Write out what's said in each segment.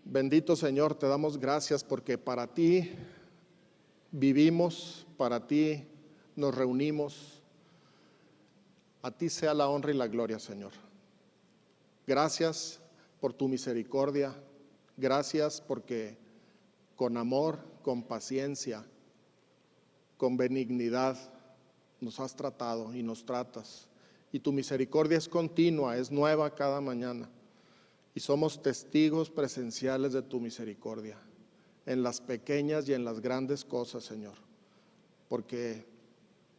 Bendito Señor, te damos gracias porque para ti vivimos, para ti nos reunimos. A ti sea la honra y la gloria, Señor. Gracias por tu misericordia. Gracias porque con amor, con paciencia, con benignidad nos has tratado y nos tratas. Y tu misericordia es continua, es nueva cada mañana. Y somos testigos presenciales de tu misericordia, en las pequeñas y en las grandes cosas, Señor. Porque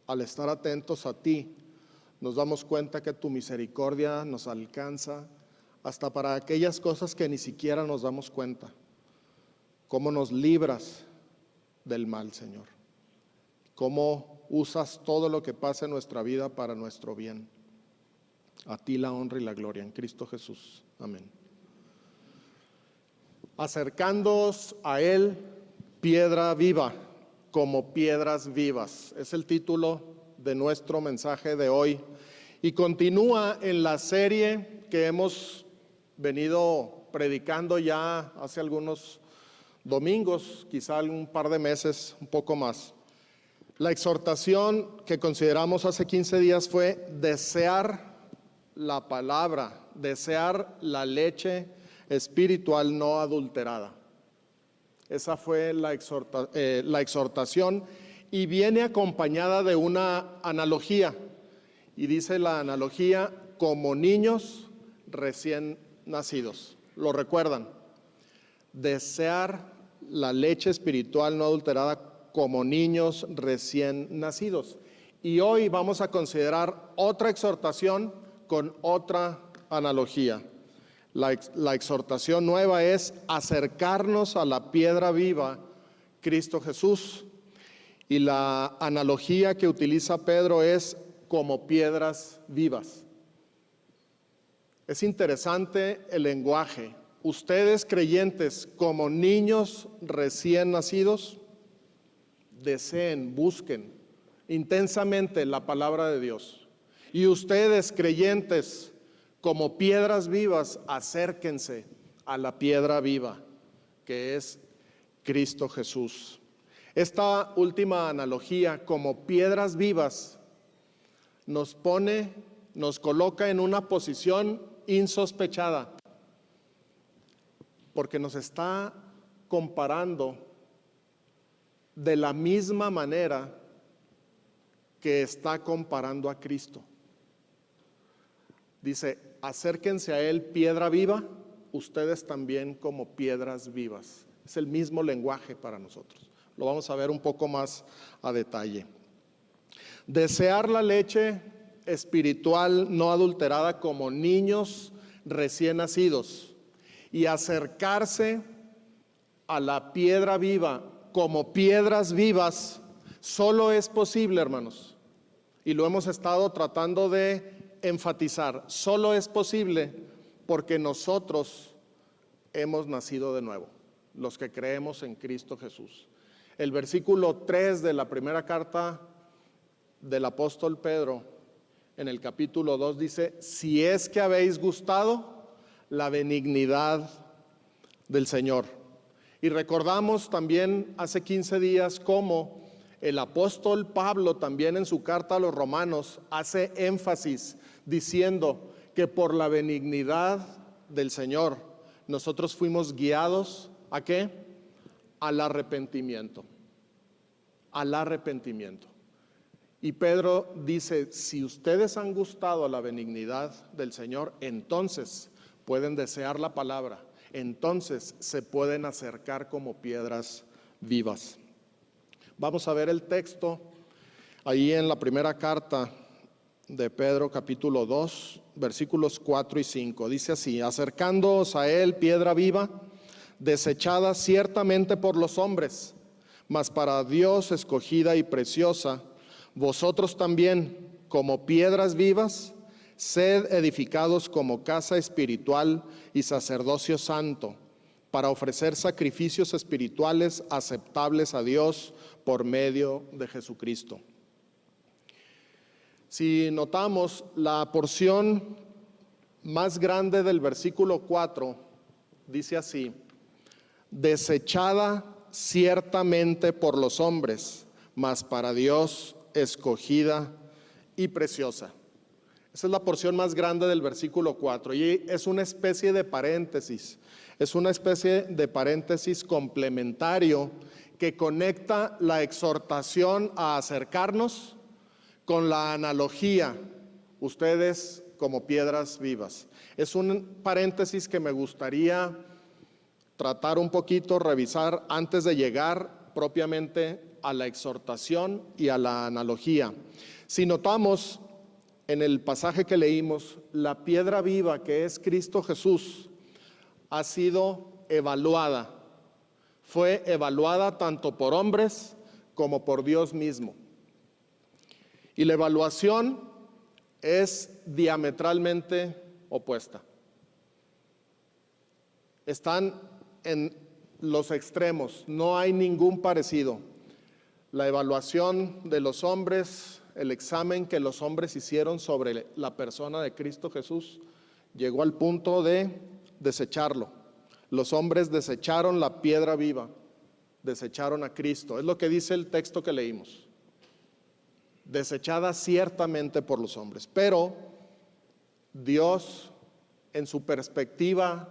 al estar atentos a ti, nos damos cuenta que tu misericordia nos alcanza hasta para aquellas cosas que ni siquiera nos damos cuenta. Cómo nos libras del mal, Señor. Cómo usas todo lo que pasa en nuestra vida para nuestro bien. A ti la honra y la gloria en Cristo Jesús. Amén. Acercándoos a Él, piedra viva, como piedras vivas. Es el título de nuestro mensaje de hoy. Y continúa en la serie que hemos venido predicando ya hace algunos domingos, quizá un par de meses, un poco más. La exhortación que consideramos hace 15 días fue desear la palabra, desear la leche espiritual no adulterada. Esa fue la exhortación y viene acompañada de una analogía. Y dice la analogía, como niños recién nacidos. ¿Lo recuerdan? Desear la leche espiritual no adulterada como niños recién nacidos. Y hoy vamos a considerar otra exhortación con otra analogía. La exhortación nueva es acercarnos a la piedra viva, Cristo Jesús. Y la analogía que utiliza Pedro es como piedras vivas. Es interesante el lenguaje. Ustedes creyentes como niños recién nacidos, deseen, busquen intensamente la palabra de Dios. Y ustedes creyentes como piedras vivas, acérquense a la piedra viva, que es Cristo Jesús. Esta última analogía, como piedras vivas, nos coloca en una posición insospechada, porque nos está comparando de la misma manera que está comparando a Cristo. Dice, acérquense a Él, piedra viva, ustedes también como piedras vivas. Es el mismo lenguaje para nosotros. Lo vamos a ver un poco más a detalle. Desear la leche espiritual no adulterada como niños recién nacidos y acercarse a la piedra viva como piedras vivas solo es posible, hermanos. Y lo hemos estado tratando de enfatizar, solo es posible porque nosotros hemos nacido de nuevo, los que creemos en Cristo Jesús. El versículo 3 de la primera carta del apóstol Pedro, en el capítulo 2 dice, si es que habéis gustado la benignidad del Señor. Y recordamos también hace 15 días cómo el apóstol Pablo también en su carta a los romanos hace énfasis diciendo que por la benignidad del Señor nosotros fuimos guiados ¿a qué? Al arrepentimiento. Al arrepentimiento. Y Pedro dice, si ustedes han gustado a la benignidad del Señor, entonces pueden desear la palabra, entonces se pueden acercar como piedras vivas. Vamos a ver el texto ahí en la primera carta de Pedro, capítulo 2, versículos 4 y 5. Dice así, acercándoos a Él, piedra viva, desechada ciertamente por los hombres, mas para Dios escogida y preciosa, vosotros también, como piedras vivas, sed edificados como casa espiritual y sacerdocio santo, para ofrecer sacrificios espirituales aceptables a Dios por medio de Jesucristo. Si notamos, la porción más grande del versículo 4 dice así, desechada ciertamente por los hombres, mas para Dios escogida y preciosa. Esa es la porción más grande del versículo 4 y es una especie de paréntesis. Es una especie de paréntesis complementario que conecta la exhortación a acercarnos con la analogía, ustedes como piedras vivas. Es un paréntesis que me gustaría tratar un poquito, revisar antes de llegar propiamente a la exhortación y a la analogía. Si notamos en el pasaje que leímos, la piedra viva que es Cristo Jesús ha sido evaluada. Fue evaluada tanto por hombres como por Dios mismo. Y la evaluación es diametralmente opuesta. Están en los extremos, no hay ningún parecido. La evaluación de los hombres, el examen que los hombres hicieron sobre la persona de Cristo Jesús, llegó al punto de desecharlo. Los hombres desecharon la piedra viva, desecharon a Cristo. Es lo que dice el texto que leímos. Desechada ciertamente por los hombres, pero Dios, en su perspectiva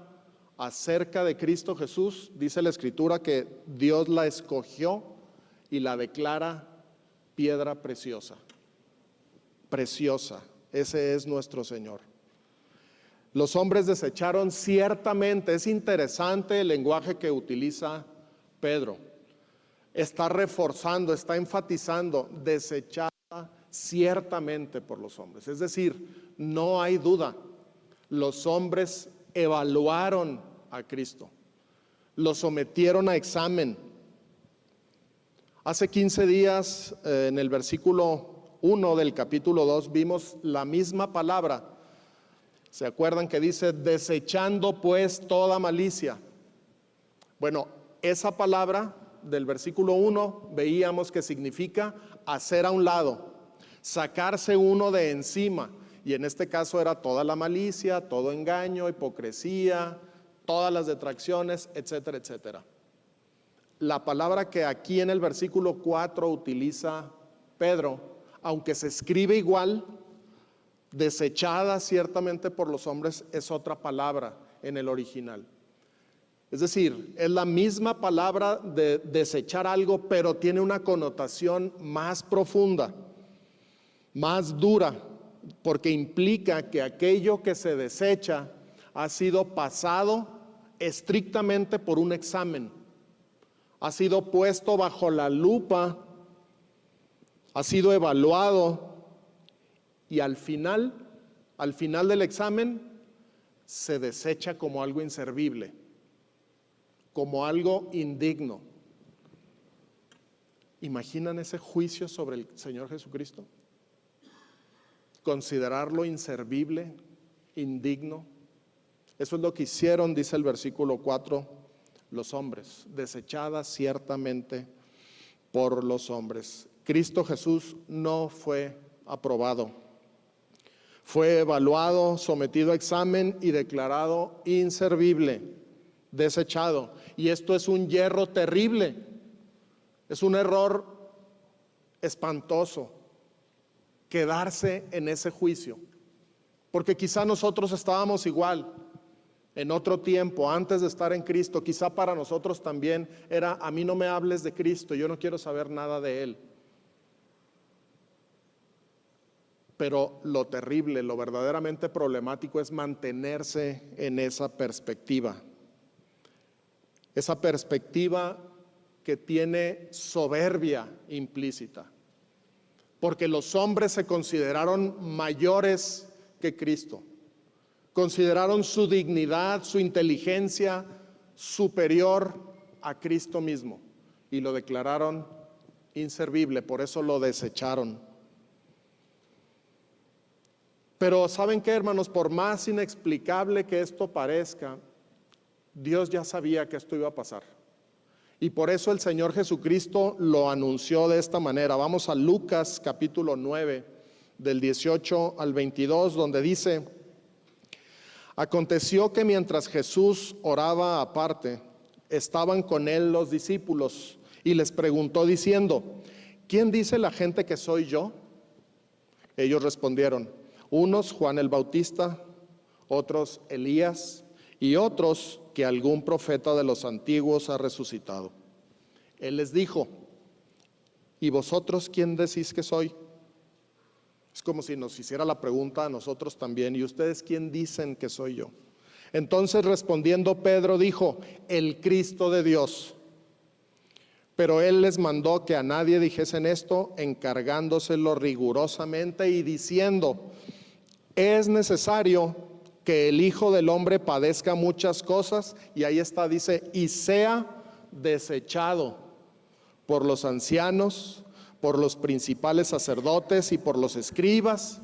acerca de Cristo Jesús, dice la Escritura que Dios la escogió y la declara piedra preciosa. Preciosa, ese es nuestro Señor. Los hombres desecharon ciertamente, es interesante el lenguaje que utiliza Pedro. Está reforzando, está enfatizando, desechada ciertamente por los hombres. Es decir, no hay duda, los hombres evaluaron a Cristo, lo sometieron a examen. Hace 15 días, en el versículo 1 del capítulo 2, vimos la misma palabra. ¿Se acuerdan que dice, desechando pues toda malicia? Bueno, esa palabra del versículo 1 veíamos que significa hacer a un lado, sacarse uno de encima. Y en este caso era toda la malicia, todo engaño, hipocresía, todas las detracciones, etcétera, etcétera. La palabra que aquí en el versículo 4 utiliza Pedro, aunque se escribe igual, desechada ciertamente por los hombres, es otra palabra en el original. Es decir, es la misma palabra de desechar algo, pero tiene una connotación más profunda, más dura, porque implica que aquello que se desecha ha sido pasado estrictamente por un examen, ha sido puesto bajo la lupa, ha sido evaluado y al final del examen se desecha como algo inservible, como algo indigno. ¿Imaginan ese juicio sobre el Señor Jesucristo? Considerarlo inservible, indigno. Eso es lo que hicieron, dice el versículo 4, los hombres, desechada ciertamente por los hombres. Cristo Jesús no fue aprobado. Fue evaluado, sometido a examen y declarado inservible, desechado. Y esto es un yerro terrible, es un error espantoso, quedarse en ese juicio. Porque quizá nosotros estábamos igual, en otro tiempo, antes de estar en Cristo, quizá para nosotros también era, a mí no me hables de Cristo, yo no quiero saber nada de Él. Pero lo terrible, lo verdaderamente problemático es mantenerse en esa perspectiva. Esa perspectiva que tiene soberbia implícita. Porque los hombres se consideraron mayores que Cristo. Consideraron su dignidad, su inteligencia superior a Cristo mismo. Y lo declararon inservible, por eso lo desecharon. Pero ¿saben qué, hermanos? Por más inexplicable que esto parezca, Dios ya sabía que esto iba a pasar. Y por eso el Señor Jesucristo lo anunció de esta manera. Vamos a Lucas capítulo 9, del 18 al 22, donde dice: aconteció que mientras Jesús oraba aparte, estaban con él los discípulos y les preguntó diciendo: ¿quién dice la gente que soy yo? Ellos respondieron: unos Juan el Bautista, otros Elías, y otros que algún profeta de los antiguos ha resucitado. Él les dijo: ¿y vosotros quién decís que soy? Es como si nos hiciera la pregunta a nosotros también: ¿y ustedes quién dicen que soy yo? Entonces respondiendo Pedro dijo: el Cristo de Dios. Pero él les mandó que a nadie dijesen esto, encargándoselo rigurosamente y diciendo: es necesario que el Hijo del Hombre padezca muchas cosas, y ahí está, dice, y sea desechado por los ancianos, por los principales sacerdotes y por los escribas,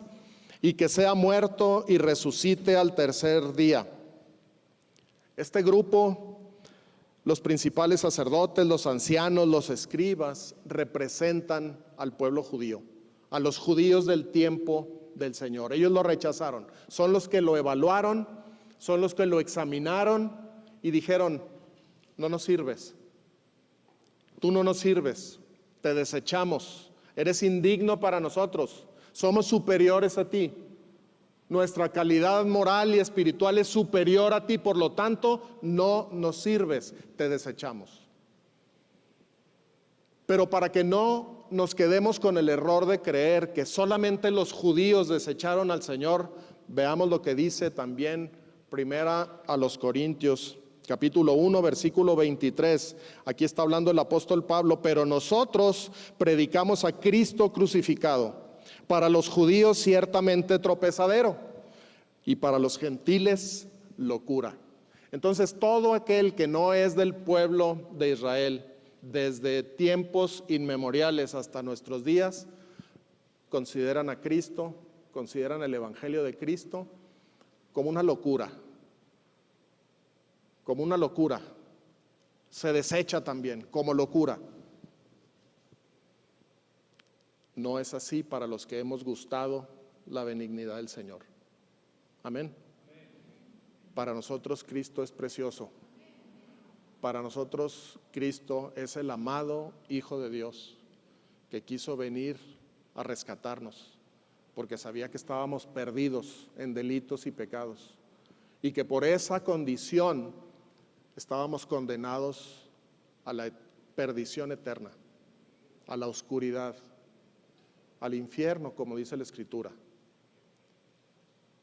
y que sea muerto y resucite al tercer día. Este grupo, los principales sacerdotes, los ancianos, los escribas, representan al pueblo judío, a los judíos del tiempo del Señor. Ellos lo rechazaron, son los que lo evaluaron, son los que lo examinaron y dijeron: no nos sirves, tú no nos sirves, te desechamos, eres indigno para nosotros, somos superiores a ti, nuestra calidad moral y espiritual es superior a ti, por lo tanto no nos sirves, te desechamos. Pero para que no nos quedemos con el error de creer que solamente los judíos desecharon al Señor, veamos lo que dice también Primera a los Corintios, capítulo 1, versículo 23. Aquí está hablando el apóstol Pablo: pero nosotros predicamos a Cristo crucificado, para los judíos ciertamente tropezadero, y para los gentiles locura. Entonces todo aquel que no es del pueblo de Israel, desde tiempos inmemoriales hasta nuestros días, consideran a Cristo, consideran el Evangelio de Cristo como una locura, como una locura. Se desecha también como locura. No es así para los que hemos gustado la benignidad del Señor. Amén. Para nosotros Cristo es precioso. Para nosotros Cristo es el amado Hijo de Dios, que quiso venir a rescatarnos, porque sabía que estábamos perdidos en delitos y pecados, y que por esa condición estábamos condenados a la perdición eterna, a la oscuridad, al infierno, como dice la Escritura.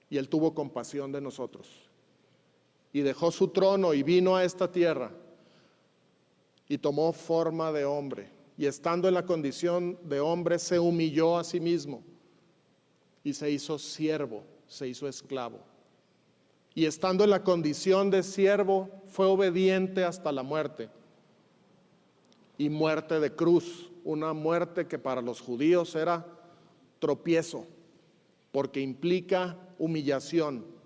Y Él tuvo compasión de nosotros y dejó su trono y vino a esta tierra y tomó forma de hombre, y estando en la condición de hombre se humilló a sí mismo y se hizo siervo, se hizo esclavo, y estando en la condición de siervo fue obediente hasta la muerte, y muerte de cruz, una muerte que para los judíos era tropiezo, porque implica humillación,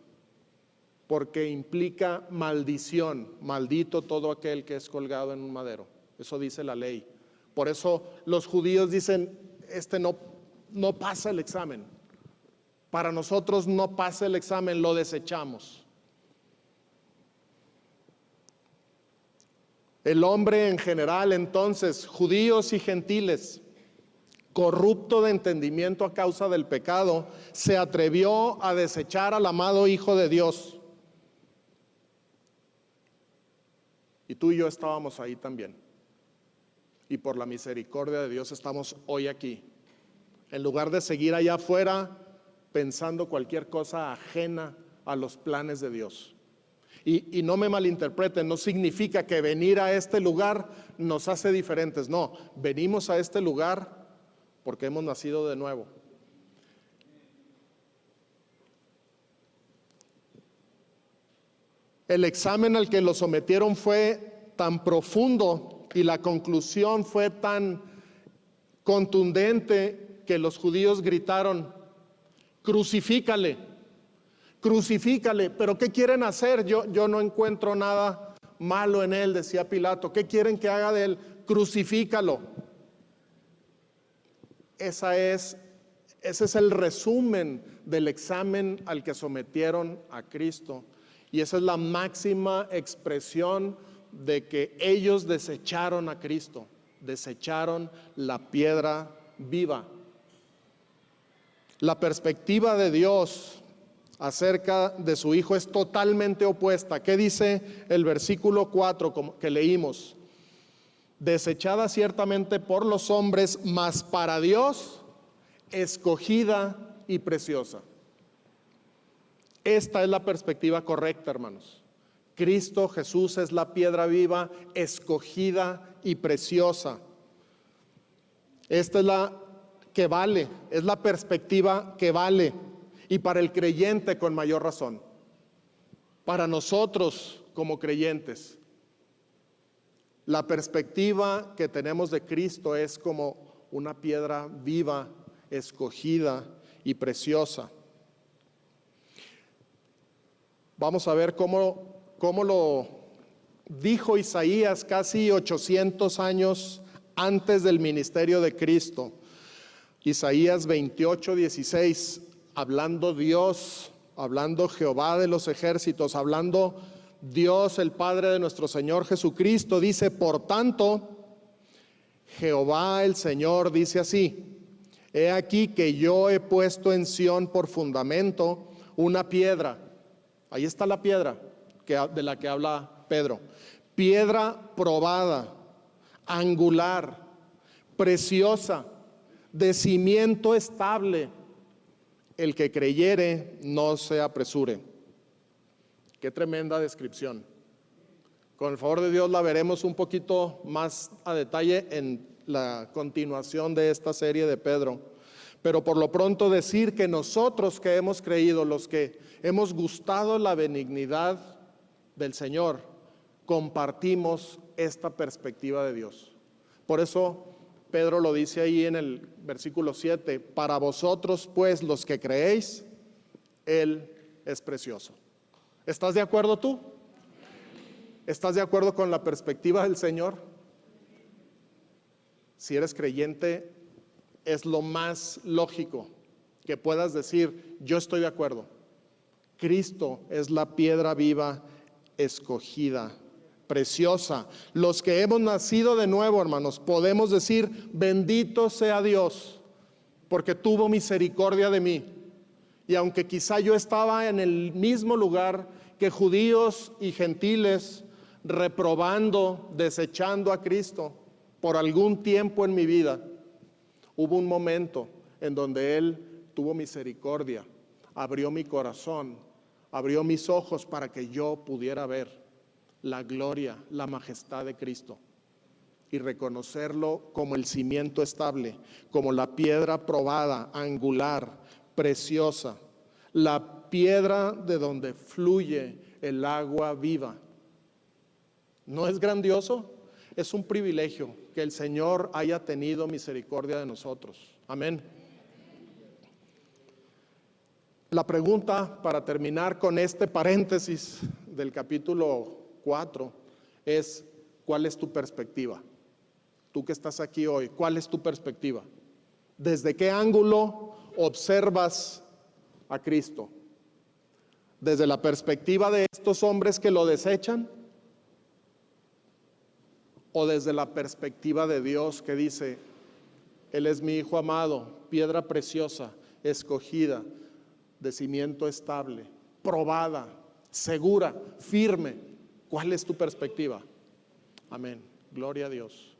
porque implica maldición. Maldito todo aquel que es colgado en un madero. Eso dice la ley. Por eso los judíos dicen: no pasa el examen. Para nosotros no pasa el examen, lo desechamos. El hombre en general, entonces, judíos y gentiles, corrupto de entendimiento a causa del pecado, se atrevió a desechar al amado Hijo de Dios. Y tú y yo estábamos ahí también. Y por la misericordia de Dios estamos hoy aquí. En lugar de seguir allá afuera pensando cualquier cosa ajena a los planes de Dios. Y no me malinterpreten, no significa que venir a este lugar nos hace diferentes. No, venimos a este lugar porque hemos nacido de nuevo. El examen al que lo sometieron fue tan profundo y la conclusión fue tan contundente que los judíos gritaron: crucifícale, crucifícale. Pero ¿qué quieren hacer? Yo no encuentro nada malo en él, decía Pilato. ¿Qué quieren que haga de él? Crucifícalo. Ese es el resumen del examen al que sometieron a Cristo. Y esa es la máxima expresión de que ellos desecharon a Cristo, desecharon la piedra viva. La perspectiva de Dios acerca de su Hijo es totalmente opuesta. ¿Qué dice el versículo 4 que leímos? Desechada ciertamente por los hombres, mas para Dios escogida y preciosa. Esta es la perspectiva correcta, hermanos. Cristo Jesús es la piedra viva, escogida y preciosa. Esta es la que vale, es la perspectiva que vale, y para el creyente con mayor razón. Para nosotros como creyentes, la perspectiva que tenemos de Cristo es como una piedra viva, escogida y preciosa. Vamos a ver cómo lo dijo Isaías casi 800 años antes del ministerio de Cristo. Isaías 28:16, hablando Dios, hablando Jehová de los ejércitos, hablando Dios el Padre de nuestro Señor Jesucristo, dice: por tanto, Jehová el Señor dice así: he aquí que yo he puesto en Sión por fundamento una piedra. Ahí está la piedra de la que habla Pedro. Piedra probada, angular, preciosa, de cimiento estable. El que creyere no se apresure. Qué tremenda descripción. Con el favor de Dios la veremos un poquito más a detalle en la continuación de esta serie de Pedro. Pero por lo pronto decir que nosotros que hemos creído, los que hemos gustado la benignidad del Señor, compartimos esta perspectiva de Dios. Por eso Pedro lo dice ahí en el versículo 7: para vosotros pues los que creéis, Él es precioso. ¿Estás de acuerdo tú? ¿Estás de acuerdo con la perspectiva del Señor? Si eres creyente, es lo más lógico que puedas decir: yo estoy de acuerdo. Cristo es la piedra viva, escogida, preciosa. Los que hemos nacido de nuevo, hermanos, podemos decir: bendito sea Dios, porque tuvo misericordia de mí. Y aunque quizá yo estaba en el mismo lugar que judíos y gentiles, reprobando, desechando a Cristo por algún tiempo en mi vida, hubo un momento en donde Él tuvo misericordia, abrió mi corazón, abrió mis ojos para que yo pudiera ver la gloria, la majestad de Cristo y reconocerlo como el cimiento estable, como la piedra probada, angular, preciosa, la piedra de donde fluye el agua viva. ¿No es grandioso? Es un privilegio que el Señor haya tenido misericordia de nosotros. Amén. La pregunta, para terminar con este paréntesis del capítulo 4, es: ¿cuál es tu perspectiva? Tú que estás aquí hoy, ¿cuál es tu perspectiva? ¿Desde qué ángulo observas a Cristo? ¿Desde la perspectiva de estos hombres que lo desechan? ¿O desde la perspectiva de Dios que dice: Él es mi Hijo amado, piedra preciosa, escogida, de cimiento estable, probada, segura, firme? ¿Cuál es tu perspectiva? Amén. Gloria a Dios.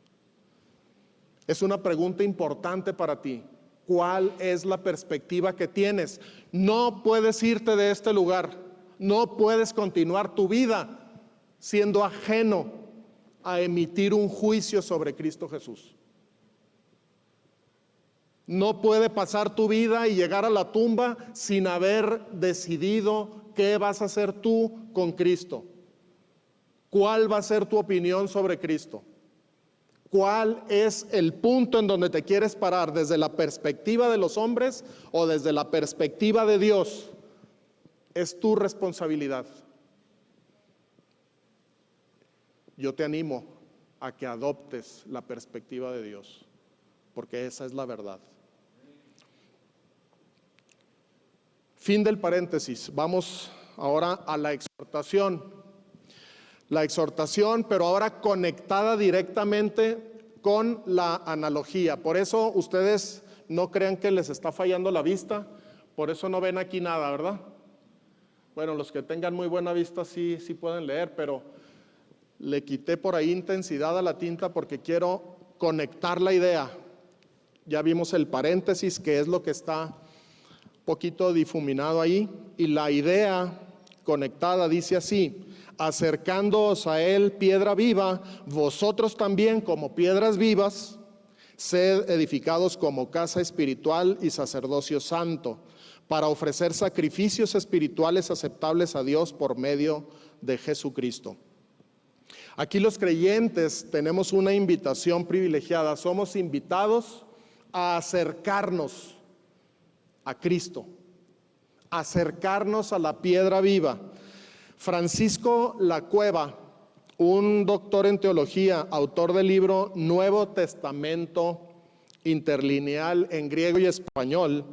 Es una pregunta importante para ti. ¿Cuál es la perspectiva que tienes? No puedes irte de este lugar. No puedes continuar tu vida siendo ajeno a emitir un juicio sobre Cristo Jesús. No puede pasar tu vida y llegar a la tumba sin haber decidido qué vas a hacer tú con Cristo. ¿Cuál va a ser tu opinión sobre Cristo? ¿Cuál es el punto en donde te quieres parar? ¿Desde la perspectiva de los hombres o desde la perspectiva de Dios? Es tu responsabilidad. Yo te animo a que adoptes la perspectiva de Dios, porque esa es la verdad. Fin del paréntesis. Vamos ahora a la exhortación. La exhortación, pero ahora conectada directamente con la analogía. Por eso ustedes no crean que les está fallando la vista, por eso no ven aquí nada, ¿verdad? Bueno, los que tengan muy buena vista sí pueden leer, pero le quité por ahí intensidad a la tinta porque quiero conectar la idea. Ya vimos el paréntesis, que es lo que está poquito difuminado ahí, y la idea conectada dice así: acercándoos a él, piedra viva, vosotros también como piedras vivas, sed edificados como casa espiritual y sacerdocio santo, para ofrecer sacrificios espirituales aceptables a Dios por medio de Jesucristo. Aquí los creyentes tenemos una invitación privilegiada, somos invitados a acercarnos a Cristo, acercarnos a la piedra viva. Francisco Lacueva, un doctor en teología, autor del libro Nuevo Testamento Interlineal en griego y español,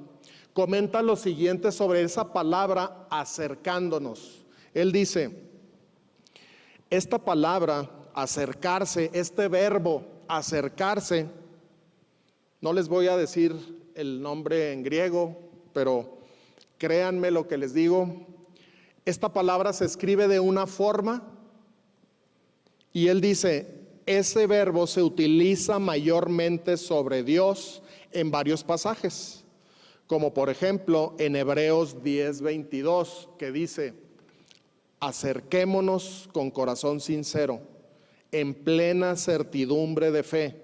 comenta lo siguiente sobre esa palabra acercándonos. Él dice: esta palabra acercarse, este verbo acercarse, no les voy a decir el nombre en griego, pero créanme lo que les digo, esta palabra se escribe de una forma, y él dice, ese verbo se utiliza mayormente sobre Dios en varios pasajes, como por ejemplo en Hebreos 10:22, que dice: acerquémonos con corazón sincero, en plena certidumbre de fe,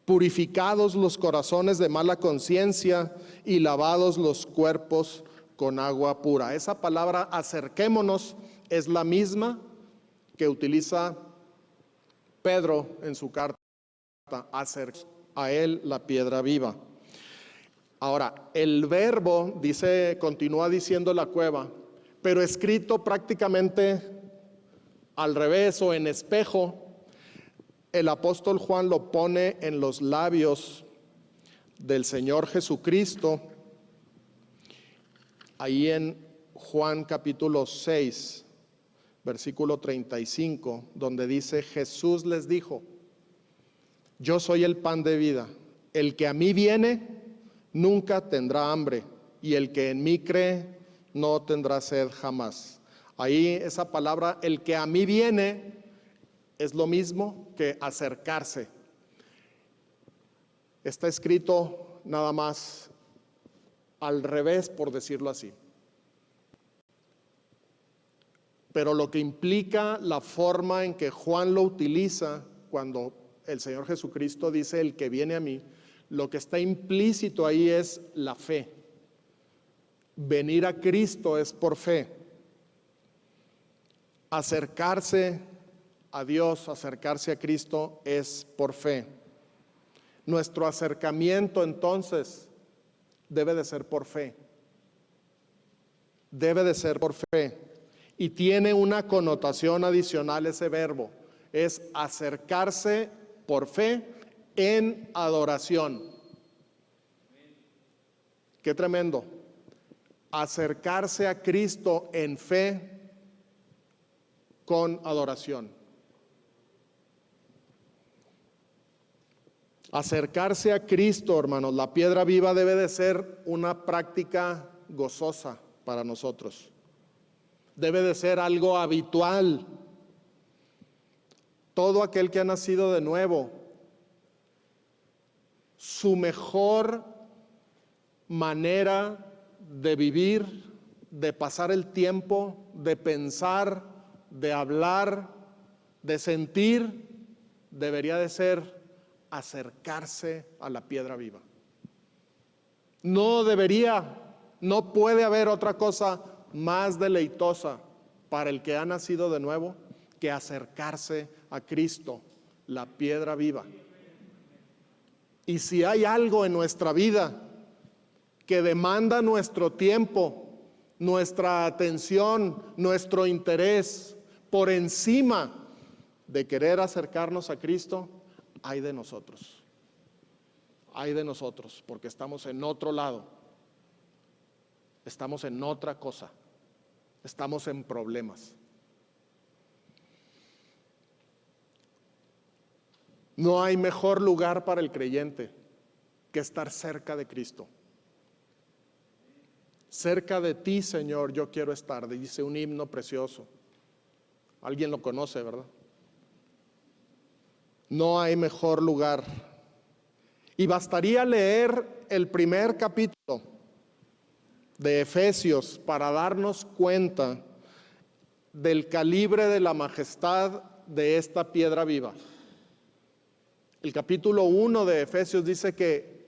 purificados los corazones de mala conciencia y lavados los cuerpos con agua pura. Esa palabra acerquémonos es la misma que utiliza Pedro en su carta, acercar a él la piedra viva. Ahora, el verbo, dice, continúa diciendo Lacueva, pero escrito prácticamente al revés o en espejo, el apóstol Juan lo pone en los labios del Señor Jesucristo, ahí en Juan capítulo 6, versículo 35, donde dice: Jesús les dijo: yo soy el pan de vida, el que a mí viene nunca tendrá hambre, y el que en mí cree no tendrá sed jamás. Ahí esa palabra, el que a mí viene, es lo mismo que acercarse. Está escrito nada más al revés, por decirlo así. Pero lo que implica la forma en que Juan lo utiliza cuando el Señor Jesucristo dice el que viene a mí, lo que está implícito ahí es la fe. Venir a Cristo es por fe. Acercarse a Dios, acercarse a Cristo es por fe. Nuestro acercamiento entonces debe de ser por fe. Debe de ser por fe. Y tiene una connotación adicional ese verbo, es acercarse por fe en adoración. Qué tremendo. Acercarse a Cristo en fe con adoración. Acercarse a Cristo, hermanos, la piedra viva, debe de ser una práctica gozosa para nosotros. Debe de ser algo habitual. Todo aquel que ha nacido de nuevo, su mejor manera de vivir, de pasar el tiempo, de pensar, de hablar, de sentir, debería de ser acercarse a la piedra viva. No puede haber otra cosa más deleitosa para el que ha nacido de nuevo que acercarse a Cristo, la piedra viva. Y si hay algo en nuestra vida que demanda nuestro tiempo, nuestra atención, nuestro interés, por encima de querer acercarnos a Cristo, ay de nosotros. Ay de nosotros, porque estamos en otro lado. Estamos en otra cosa. Estamos en problemas. No hay mejor lugar para el creyente que estar cerca de Cristo. Cerca de ti, Señor, yo quiero estar, dice un himno precioso. Alguien lo conoce, ¿verdad? No hay mejor lugar. Y bastaría leer el primer capítulo de Efesios para darnos cuenta del calibre de la majestad de esta piedra viva. El capítulo 1 de Efesios dice que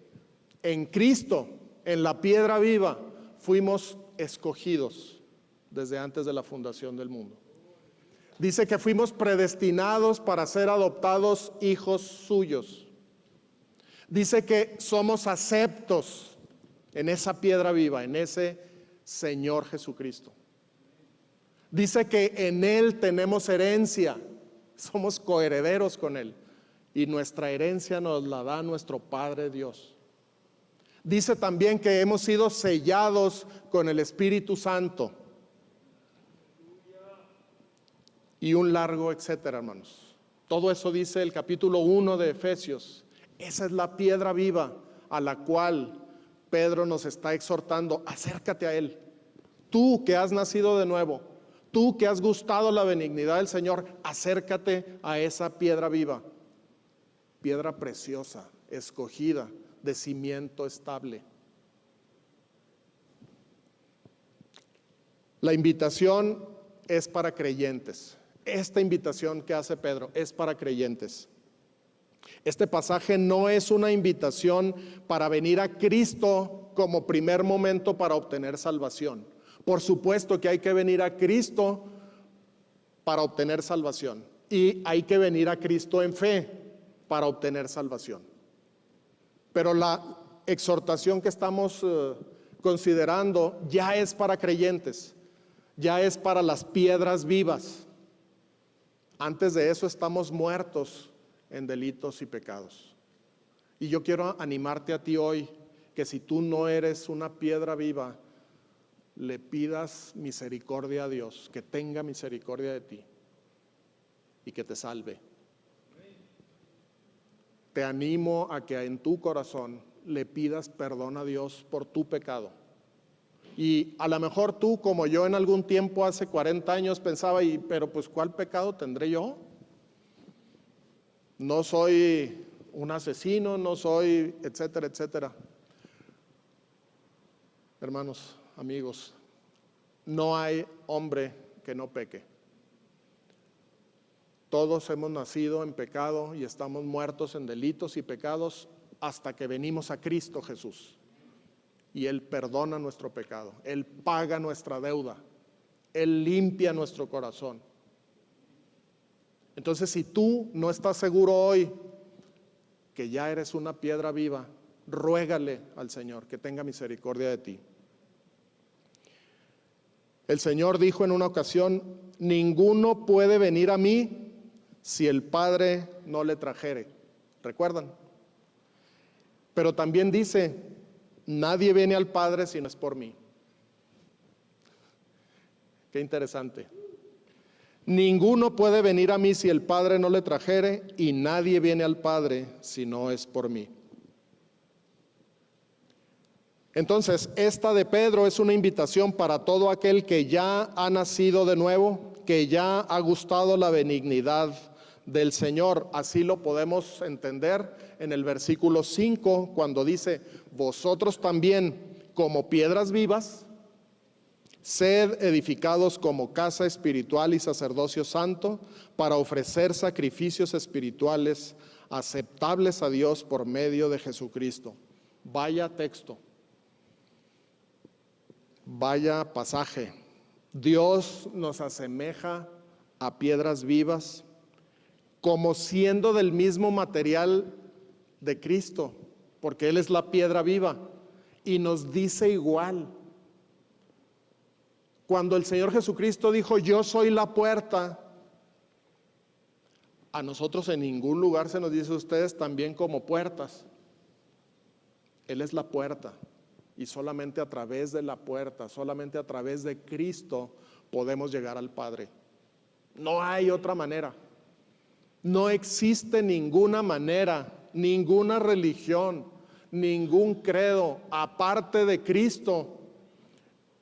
en Cristo, en la piedra viva, fuimos escogidos desde antes de la fundación del mundo. Dice que fuimos predestinados para ser adoptados hijos suyos. Dice que somos aceptos en esa piedra viva, en ese Señor Jesucristo. Dice que en Él tenemos herencia, somos coherederos con Él y nuestra herencia nos la da nuestro Padre Dios. Dice también que hemos sido sellados con el Espíritu Santo y un largo etcétera, hermanos. Todo eso dice el capítulo 1 de Efesios. Esa es la piedra viva a la cual Pedro nos está exhortando. Acércate a Él. Tú que has nacido de nuevo, tú que has gustado la benignidad del Señor, acércate a esa piedra viva. Piedra preciosa, escogida, de cimiento estable. La invitación es para creyentes. Esta invitación que hace Pedro es para creyentes. Este pasaje no es una invitación para venir a Cristo como primer momento para obtener salvación. Por supuesto que hay que venir a Cristo para obtener salvación. Y hay que venir a Cristo en fe para obtener salvación. Pero la exhortación que estamos considerando ya es para creyentes, ya es para las piedras vivas. Antes de eso estamos muertos en delitos y pecados. Y yo quiero animarte a ti hoy, que si tú no eres una piedra viva, le pidas misericordia a Dios, que tenga misericordia de ti y que te salve. Te animo a que en tu corazón le pidas perdón a Dios por tu pecado. Y a lo mejor tú, como yo en algún tiempo hace 40 años pensaba, pero pues ¿cuál pecado tendré yo? No soy un asesino, no soy, etcétera, etcétera. Hermanos, amigos, no hay hombre que no peque. Todos hemos nacido en pecado y estamos muertos en delitos y pecados hasta que venimos a Cristo Jesús. Y Él perdona nuestro pecado, Él paga nuestra deuda, Él limpia nuestro corazón. Entonces, si tú no estás seguro hoy que ya eres una piedra viva, ruégale al Señor que tenga misericordia de ti. El Señor dijo en una ocasión: ninguno puede venir a mí si el Padre no le trajere. ¿Recuerdan? Pero también dice: nadie viene al Padre si no es por mí. Qué interesante. Ninguno puede venir a mí si el Padre no le trajere, y nadie viene al Padre si no es por mí. Entonces, esta de Pedro es una invitación para todo aquel que ya ha nacido de nuevo, que ya ha gustado la benignidad del Señor. Así lo podemos entender en el versículo 5, cuando dice: vosotros también, como piedras vivas, sed edificados como casa espiritual y sacerdocio santo, para ofrecer sacrificios espirituales aceptables a Dios por medio de Jesucristo. Vaya texto, vaya pasaje. Dios nos asemeja a piedras vivas, como siendo del mismo material de Cristo, porque Él es la piedra viva, y nos dice igual. Cuando el Señor Jesucristo dijo: yo soy la puerta, a nosotros en ningún lugar se nos dice: ustedes también como puertas. Él es la puerta, y solamente a través de la puerta, solamente a través de Cristo podemos llegar al Padre. No hay otra manera. No existe ninguna manera, ninguna religión, ningún credo aparte de Cristo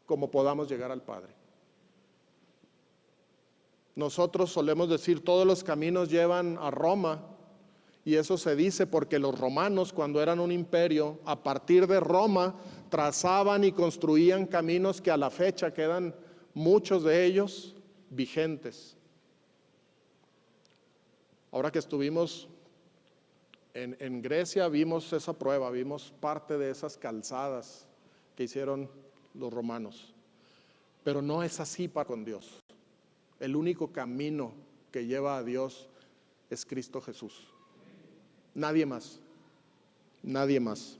como podamos llegar al Padre. Nosotros solemos decir todos los caminos llevan a Roma, y eso se dice porque los romanos, cuando eran un imperio, a partir de Roma trazaban y construían caminos que a la fecha quedan muchos de ellos vigentes. Ahora que estuvimos en Grecia, vimos esa prueba, vimos parte de esas calzadas que hicieron los romanos. Pero no es así para con Dios. El único camino que lleva a Dios es Cristo Jesús. Nadie más. Nadie más.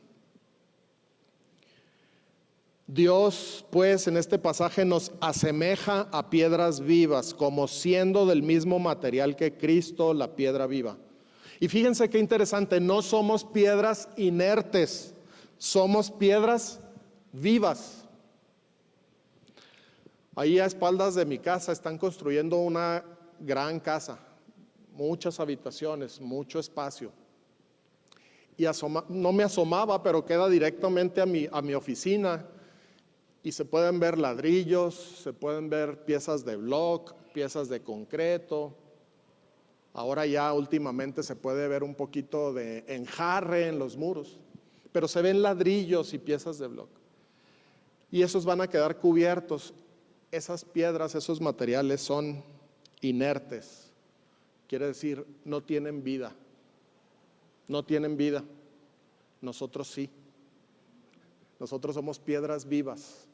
Dios, pues, en este pasaje nos asemeja a piedras vivas, como siendo del mismo material que Cristo, la piedra viva. Y fíjense qué interesante, no somos piedras inertes, somos piedras vivas. Ahí a espaldas de mi casa están construyendo una gran casa, muchas habitaciones, mucho espacio. Y no me asomaba, pero queda directamente a mi oficina, y se pueden ver ladrillos, se pueden ver piezas de bloc, piezas de concreto. Ahora ya últimamente se puede ver un poquito de enjarre en los muros, pero se ven ladrillos y piezas de bloc. Y esos van a quedar cubiertos. Esas piedras, esos materiales son inertes. Quiere decir, no tienen vida. No tienen vida. Nosotros sí. Nosotros somos piedras vivas,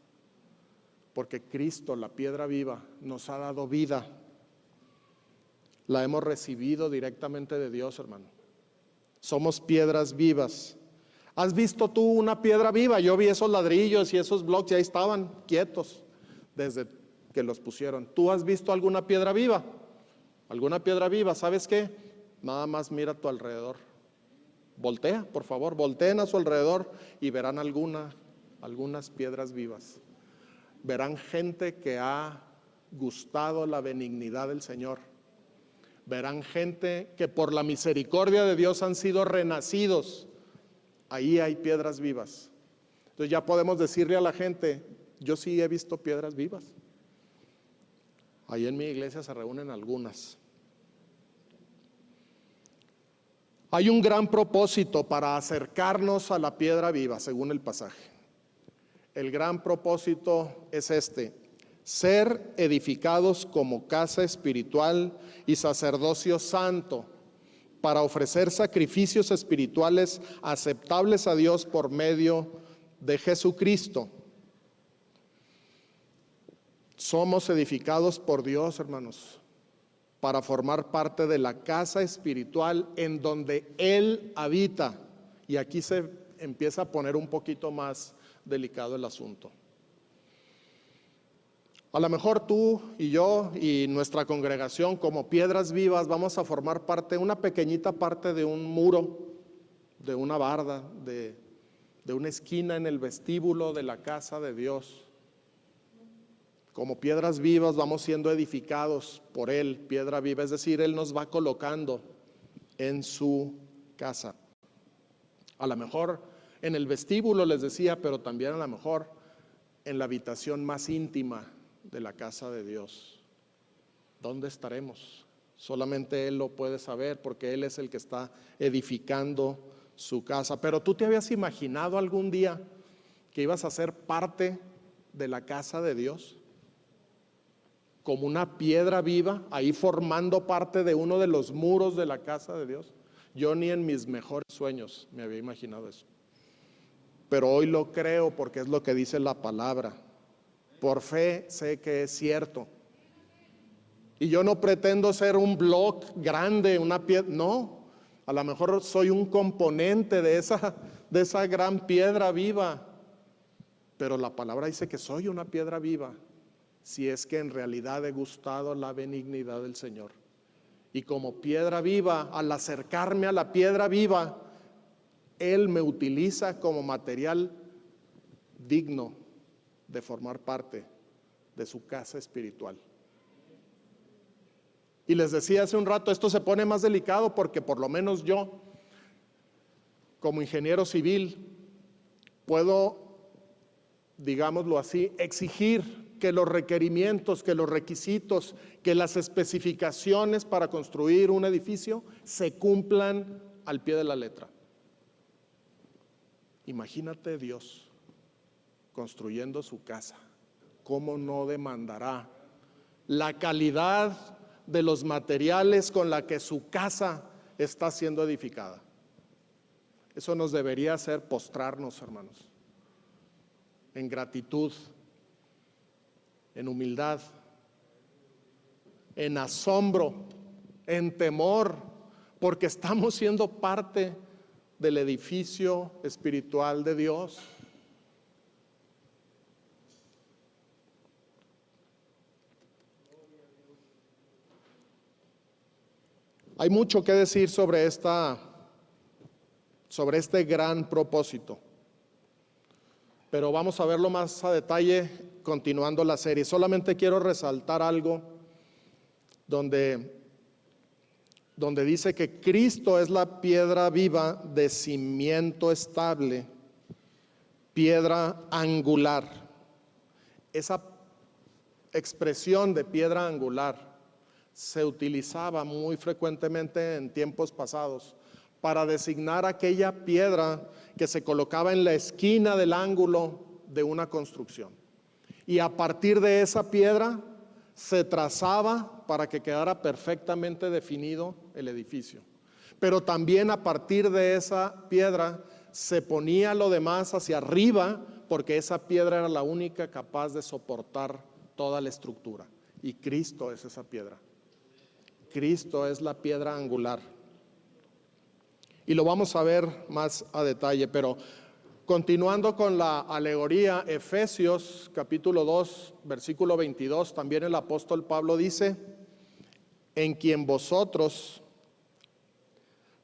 porque Cristo, la piedra viva, nos ha dado vida. La hemos recibido directamente de Dios, hermano. Somos piedras vivas. ¿Has visto tú una piedra viva? Yo vi esos ladrillos y esos bloques, ya estaban quietos desde que los pusieron. ¿Tú has visto alguna piedra viva? ¿Alguna piedra viva? ¿Sabes qué? Nada más mira a tu alrededor. Voltea, por favor, volteen a su alrededor y verán algunas piedras vivas. Verán gente que ha gustado la benignidad del Señor. Verán gente que por la misericordia de Dios han sido renacidos. Ahí hay piedras vivas. Entonces ya podemos decirle a la gente, yo sí he visto piedras vivas. Ahí en mi iglesia se reúnen algunas. Hay un gran propósito para acercarnos a la piedra viva, según el pasaje. El gran propósito es este: ser edificados como casa espiritual y sacerdocio santo, para ofrecer sacrificios espirituales aceptables a Dios por medio de Jesucristo. Somos edificados por Dios, hermanos, para formar parte de la casa espiritual en donde Él habita. Y aquí se empieza a poner un poquito más delicado el asunto. A lo mejor tú y yo y nuestra congregación, como piedras vivas, vamos a formar parte, una pequeñita parte de un muro, de una barda, de una esquina en el vestíbulo de la casa de Dios. Como piedras vivas vamos siendo edificados por Él, piedra viva, es decir, Él nos va colocando en su casa. A lo mejor en el vestíbulo, les decía, pero también a lo mejor en la habitación más íntima de la casa de Dios. ¿Dónde estaremos? Solamente Él lo puede saber, porque Él es el que está edificando su casa. Pero ¿tú te habías imaginado algún día que ibas a ser parte de la casa de Dios? Como una piedra viva, ahí formando parte de uno de los muros de la casa de Dios. Yo ni en mis mejores sueños me había imaginado eso. Pero hoy lo creo porque es lo que dice la palabra. Por fe sé que es cierto. Y yo no pretendo ser un bloque grande, una piedra, no. A lo mejor soy un componente de esa gran piedra viva. Pero la palabra dice que soy una piedra viva, si es que en realidad he gustado la benignidad del Señor. Y como piedra viva, al acercarme a la piedra viva, Él me utiliza como material digno de formar parte de su casa espiritual. Y les decía hace un rato, esto se pone más delicado porque por lo menos yo, como ingeniero civil, puedo, digámoslo así, exigir que los requerimientos, que los requisitos, que las especificaciones para construir un edificio se cumplan al pie de la letra. Imagínate Dios construyendo su casa, ¿cómo no demandará la calidad de los materiales con la que su casa está siendo edificada? Eso nos debería hacer postrarnos, hermanos, en gratitud, en humildad, en asombro, en temor, porque estamos siendo parte del edificio espiritual de Dios. Hay mucho que decir sobre este gran propósito, pero vamos a verlo más a detalle continuando la serie. Solamente quiero resaltar algo donde dice que Cristo es la piedra viva de cimiento estable, piedra angular. Esa expresión de piedra angular se utilizaba muy frecuentemente en tiempos pasados para designar aquella piedra que se colocaba en la esquina del ángulo de una construcción. Y a partir de esa piedra se trazaba para que quedara perfectamente definido el edificio. Pero también a partir de esa piedra se ponía lo demás hacia arriba, porque esa piedra era la única capaz de soportar toda la estructura. Y Cristo es esa piedra. Cristo es la piedra angular. Y lo vamos a ver más a detalle, pero continuando con la alegoría, Efesios capítulo 2, versículo 22, también el apóstol Pablo dice: en quien vosotros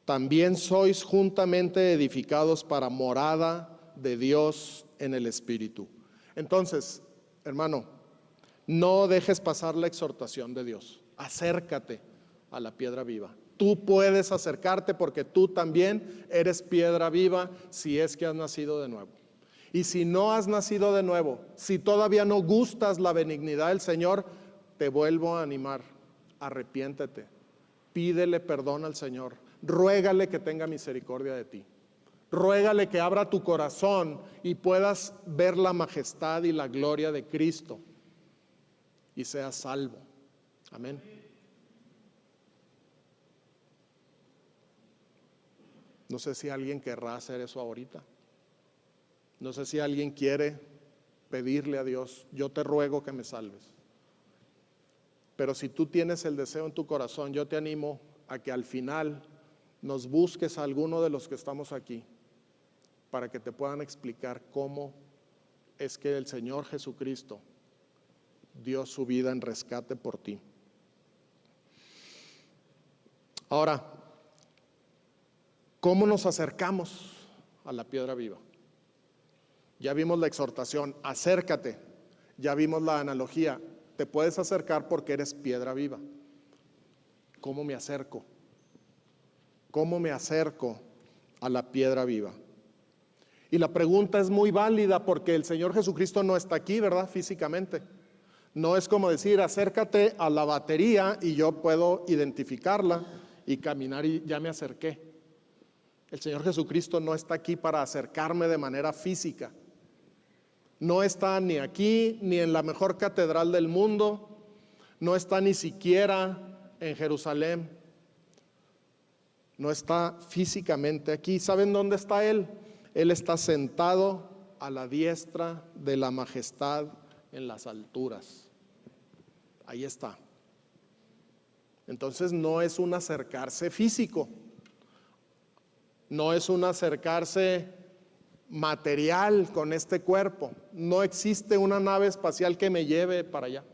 también sois juntamente edificados para morada de Dios en el Espíritu. Entonces, hermano, no dejes pasar la exhortación de Dios. Acércate a la piedra viva. Tú puedes acercarte porque tú también eres piedra viva si es que has nacido de nuevo. Y si no has nacido de nuevo, si todavía no gustas la benignidad del Señor, te vuelvo a animar. Arrepiéntete, pídele perdón al Señor, ruégale que tenga misericordia de ti. Ruégale que abra tu corazón y puedas ver la majestad y la gloria de Cristo y seas salvo. Amén. No sé si alguien querrá hacer eso ahorita. No sé si alguien quiere pedirle a Dios: yo te ruego que me salves. Pero si tú tienes el deseo en tu corazón, yo te animo a que al final nos busques a alguno de los que estamos aquí para que te puedan explicar cómo es que el Señor Jesucristo dio su vida en rescate por ti. Ahora, ¿cómo nos acercamos a la piedra viva? Ya vimos la exhortación, acércate. Ya vimos la analogía, te puedes acercar porque eres piedra viva. ¿Cómo me acerco? ¿Cómo me acerco a la piedra viva? Y la pregunta es muy válida porque el Señor Jesucristo no está aquí, ¿verdad? Físicamente. No es como decir, acércate a la batería y yo puedo identificarla y caminar y ya me acerqué. El Señor Jesucristo no está aquí para acercarme de manera física. No está ni aquí, ni en la mejor catedral del mundo. No está ni siquiera en Jerusalén. No está físicamente aquí. ¿Saben dónde está Él? Él está sentado a la diestra de la majestad en las alturas. Ahí está. Entonces no es un acercarse físico. No es un acercarse material con este cuerpo. No existe una nave espacial que me lleve para allá.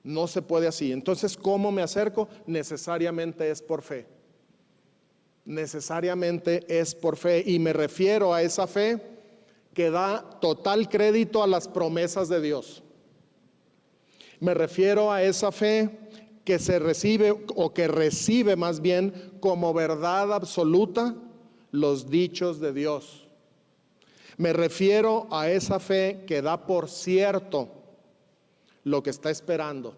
No se puede así. Entonces, ¿cómo me acerco? Necesariamente es por fe. Necesariamente es por fe. Y me refiero a esa fe que da total crédito a las promesas de Dios. Me refiero a esa fe que se recibe o que recibe más bien como verdad absoluta los dichos de Dios. Me refiero a esa fe que da por cierto lo que está esperando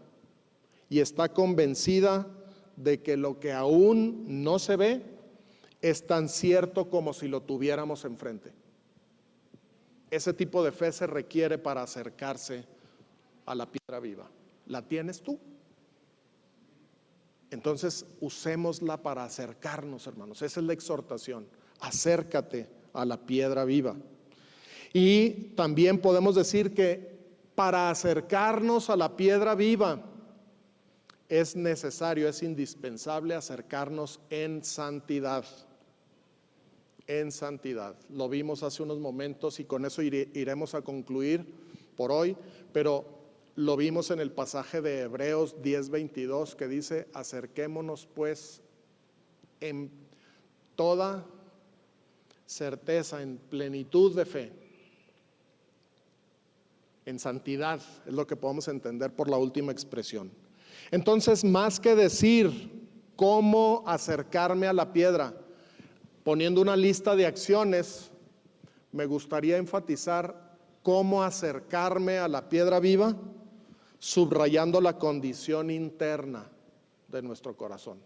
y está convencida de que lo que aún no se ve es tan cierto como si lo tuviéramos enfrente. Ese tipo de fe se requiere para acercarse a la piedra viva. ¿La tienes tú? Entonces usémosla para acercarnos, hermanos. Esa es la exhortación. Acércate a la piedra viva. Y también podemos decir que para acercarnos a la piedra viva es necesario, es indispensable acercarnos en santidad. En santidad. Lo vimos hace unos momentos y con eso iremos a concluir por hoy, pero lo vimos en el pasaje de Hebreos 10:22 que dice: acerquémonos pues en toda certeza, en plenitud de fe, en santidad, es lo que podemos entender por la última expresión. Entonces, más que decir cómo acercarme a la piedra, poniendo una lista de acciones, me gustaría enfatizar cómo acercarme a la piedra viva, subrayando la condición interna de nuestro corazón.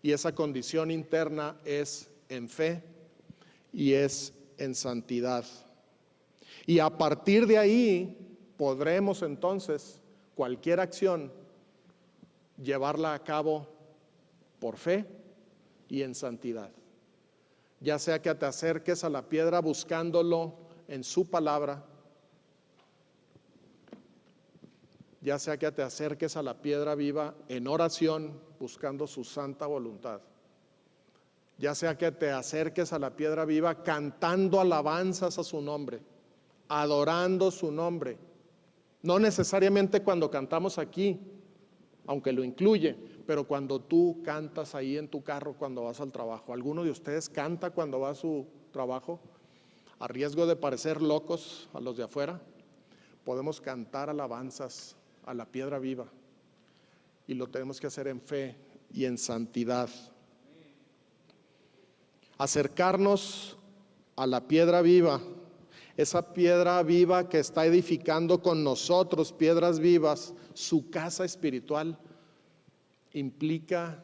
Y esa condición interna es en fe y es en santidad. Y a partir de ahí podremos entonces cualquier acción llevarla a cabo por fe y en santidad. Ya sea que te acerques a la piedra buscándolo en su palabra, ya sea que te acerques a la piedra viva en oración buscando su santa voluntad, ya sea que te acerques a la piedra viva cantando alabanzas a su nombre, adorando su nombre, no necesariamente cuando cantamos aquí, aunque lo incluye, pero cuando tú cantas ahí en tu carro cuando vas al trabajo. ¿Alguno de ustedes canta cuando va a su trabajo? A riesgo de parecer locos a los de afuera, podemos cantar alabanzas a la piedra viva y lo tenemos que hacer en fe y en santidad. Acercarnos a la piedra viva, esa piedra viva que está edificando con nosotros, piedras vivas, su casa espiritual, implica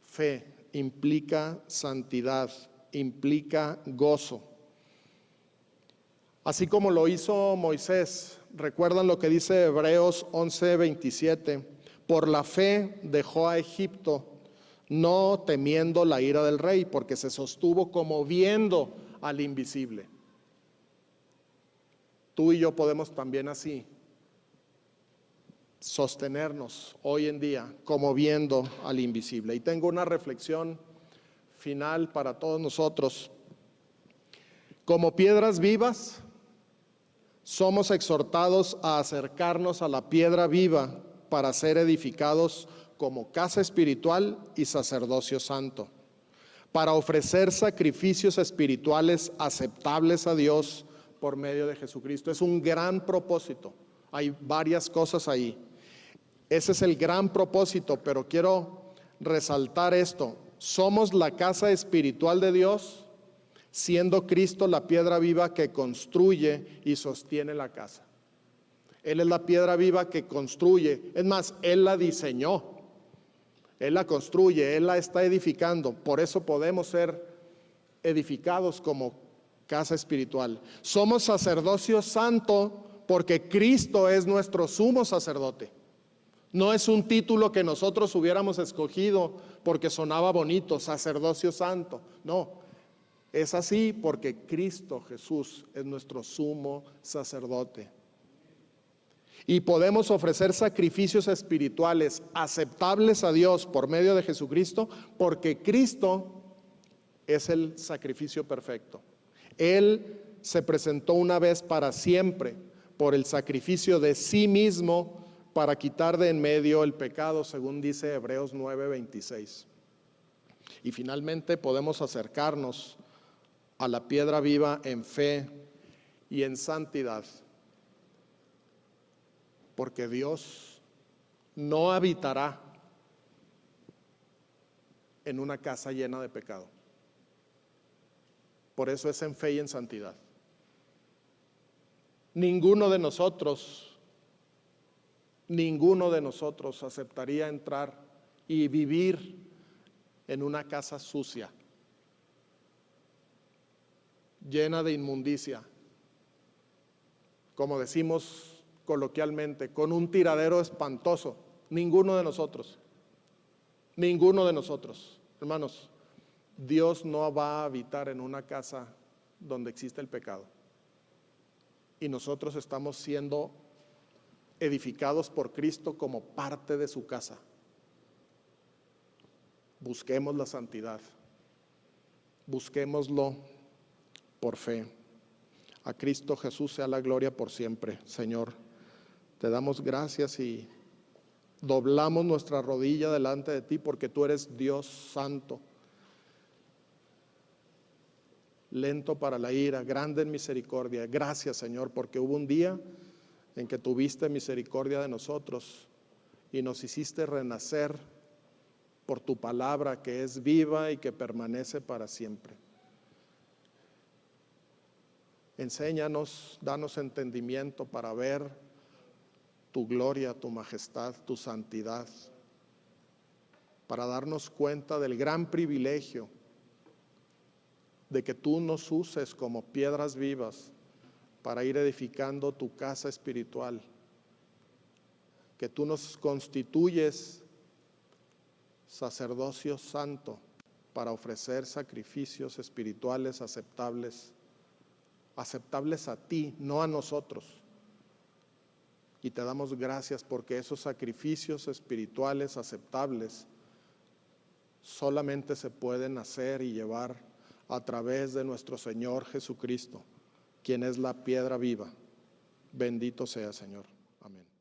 fe, implica santidad, implica gozo. Así como lo hizo Moisés, recuerdan lo que dice Hebreos 11:27, por la fe dejó a Egipto, no temiendo la ira del rey, porque se sostuvo como viendo al invisible. Tú y yo podemos también así sostenernos hoy en día como viendo al invisible. Y tengo una reflexión final para todos nosotros. Como piedras vivas, somos exhortados a acercarnos a la piedra viva para ser edificados como casa espiritual y sacerdocio santo, para ofrecer sacrificios espirituales aceptables a Dios por medio de Jesucristo. Es un gran propósito. Hay varias cosas ahí. Ese es el gran propósito, pero quiero resaltar esto. Somos la casa espiritual de Dios, siendo Cristo la piedra viva que construye y sostiene la casa. Él es la piedra viva que construye. Es más, Él la diseñó, Él la construye, Él la está edificando. Por eso podemos ser edificados como casa espiritual. Somos sacerdocio santo porque Cristo es nuestro sumo sacerdote. No es un título que nosotros hubiéramos escogido porque sonaba bonito, sacerdocio santo. No, es así porque Cristo Jesús es nuestro sumo sacerdote. Y podemos ofrecer sacrificios espirituales aceptables a Dios por medio de Jesucristo porque Cristo es el sacrificio perfecto. Él se presentó una vez para siempre por el sacrificio de sí mismo para quitar de en medio el pecado, según dice Hebreos 9:26. Y finalmente podemos acercarnos a la piedra viva en fe y en santidad, porque Dios no habitará en una casa llena de pecado. Por eso es en fe y en santidad. Ninguno de nosotros aceptaría entrar y vivir en una casa sucia, llena de inmundicia, como decimos coloquialmente, con un tiradero espantoso. Ninguno de nosotros. Hermanos, Dios no va a habitar en una casa donde existe el pecado. Y nosotros estamos siendo edificados por Cristo como parte de su casa. Busquemos la santidad. Busquémoslo por fe. A Cristo Jesús sea la gloria por siempre. Señor, te damos gracias y doblamos nuestra rodilla delante de ti porque tú eres Dios santo, lento para la ira, grande en misericordia. Gracias, Señor, porque hubo un día en que tuviste misericordia de nosotros y nos hiciste renacer por tu palabra que es viva y que permanece para siempre. Enséñanos, danos entendimiento para ver tu gloria, tu majestad, tu santidad, para darnos cuenta del gran privilegio de que tú nos uses como piedras vivas para ir edificando tu casa espiritual, que tú nos constituyes sacerdocio santo para ofrecer sacrificios espirituales aceptables a ti, no a nosotros. Y te damos gracias porque esos sacrificios espirituales aceptables solamente se pueden hacer y llevar a través de nuestro Señor Jesucristo, quien es la piedra viva. Bendito sea, Señor. Amén.